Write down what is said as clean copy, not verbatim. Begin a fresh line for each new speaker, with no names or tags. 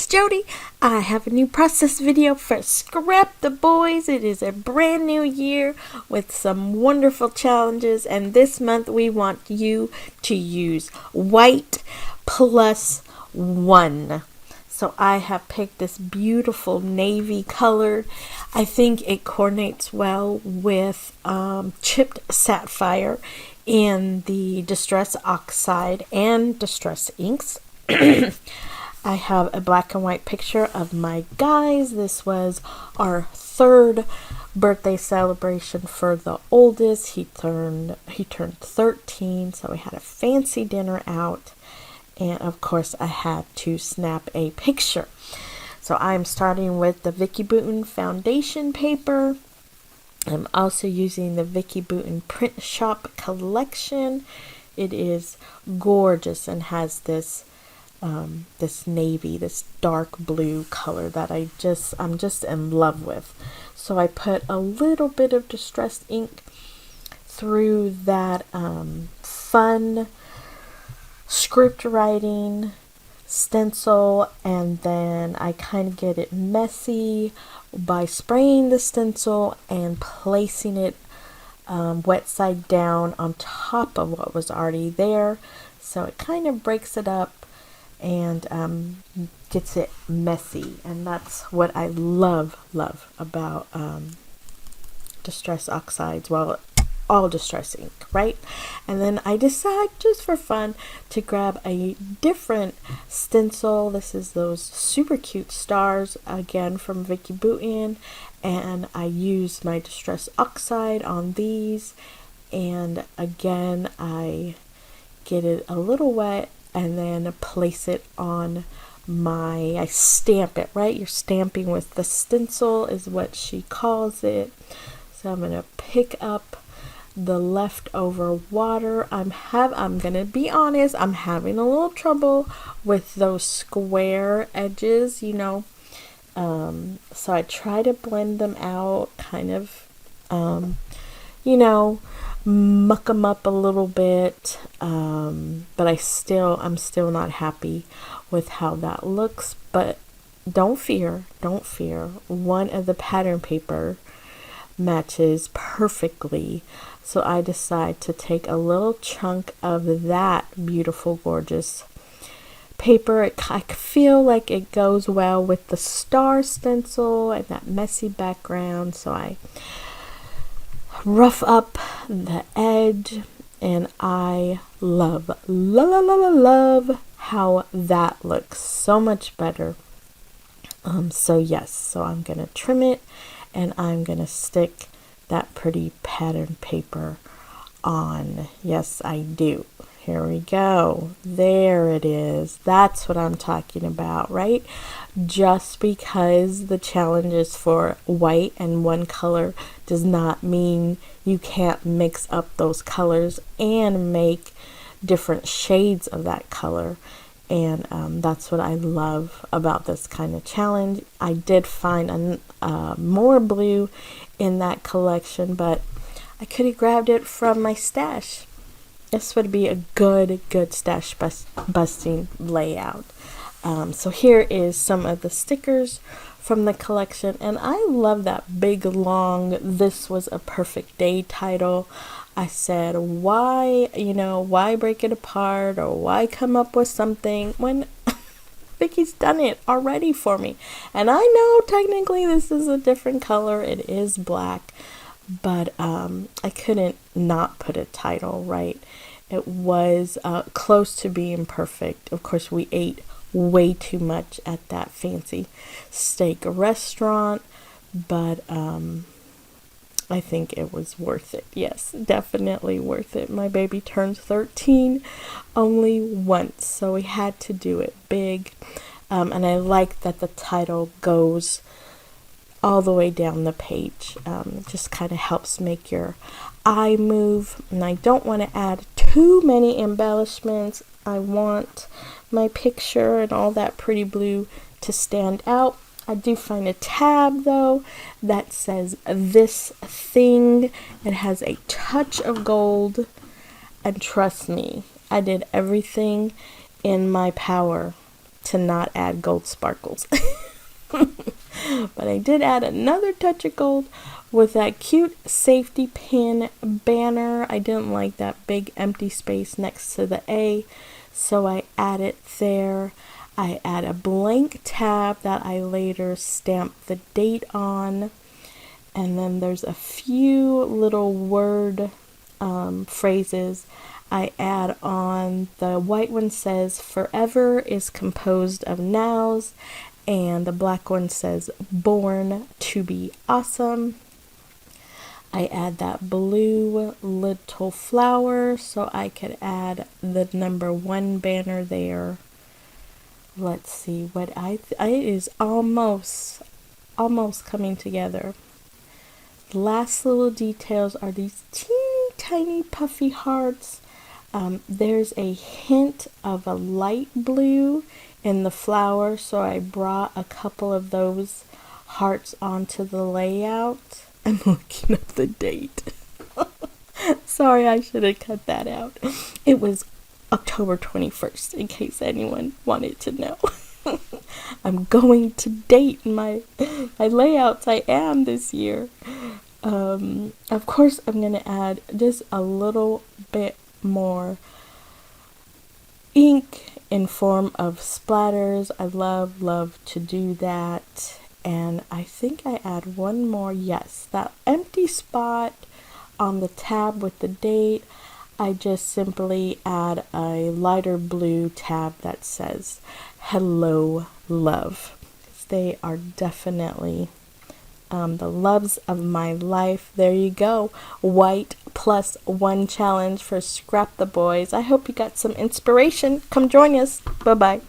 Jody. I have a new process video for Scrap the Boys. It is a brand new year with some wonderful challenges, and this month we want you to use white plus 1. So I have picked this beautiful navy color. I think it coordinates well with chipped sapphire and the Distress Oxide and Distress Inks. I have a black and white picture of my guys. This was our 3rd birthday celebration for the oldest. He turned 13, so we had a fancy dinner out. And of course, I had to snap a picture. So I'm starting with the Vicki Boutin foundation paper. I'm also using the Vicki Boutin print shop collection. It is gorgeous and has this navy, this dark blue color that I'm just in love with. So I put a little bit of distressed ink through that fun script writing stencil, and then I kind of get it messy by spraying the stencil and placing it wet side down on top of what was already there. So it kind of breaks it up and gets it messy, and that's what I love about Distress Oxides, well, all Distress ink, right? And then I decide, just for fun, to grab a different stencil. This is those super cute stars, again from Vicki Boutin, and I use my Distress Oxide on these, and again I get it a little wet and then place it on I stamp it, right? You're stamping with the stencil is what she calls it. So I'm going to pick up the leftover water. I'm gonna be honest, I'm having a little trouble with those square edges, so I try to blend them out, kind of muck them up a little bit, but I'm still not happy with how that looks. But don't fear, one of the pattern paper matches perfectly. So I decide to take a little chunk of that beautiful, gorgeous paper. I feel like it goes well with the star stencil and that messy background. So I rough up the edge, and I love how that looks so much better. So I'm going to trim it, and I'm going to stick that pretty pattern paper on. Yes, I do. Here we go. There it is. That's what I'm talking about, right? Just because the challenge is for white and one color does not mean you can't mix up those colors and make different shades of that color. And that's what I love about this kind of challenge. I did find more blue in that collection, but I could have grabbed it from my stash. This would be a good stash busting layout. So here is some of the stickers from the collection, and I love that big long "This Was a Perfect Day" title. I said, why break it apart, or why come up with something when Vicki's done it already for me? And I know technically this is a different color, it is black, but I couldn't not put a title, right? It was close to being perfect. Of course, we ate way too much at that fancy steak restaurant, but I think it was worth it. Yes, definitely worth it. My baby turns 13 only once, so we had to do it big. And I like that the title goes all the way down the page. It just kind of helps make your eye move. And I don't want to add too many embellishments. I want my picture and all that pretty blue to stand out. I do find a tab though that says "This Thing." It has a touch of gold, and trust me, I did everything in my power to not add gold sparkles. But I did add another touch of gold with that cute safety pin banner. I didn't like that big empty space next to the A, so I added there. I add a blank tab that I later stamped the date on. And then there's a few little word phrases I add on. The white one says forever is composed of nows, and the black one says born to be awesome. I add that blue little flower so I could add the number 1 banner there. Let's see what it is almost coming together. The last little details are these teeny tiny puffy hearts. There's a hint of a light blue in the flower, so I brought a couple of those hearts onto the layout. I'm looking up the date. Sorry, I should have cut that out. It was October 21st, in case anyone wanted to know. I'm going to date my layouts. I am this year. Of course, I'm going to add just a little bit more ink in form of splatters. I love to do that. And I think I add one more. Yes, that empty spot on the tab with the date, I just simply add a lighter blue tab that says hello love. They are definitely the loves of my life. There you go. White +1 challenge for Scrap the Boys. I hope you got some inspiration. Come join us. Bye-bye.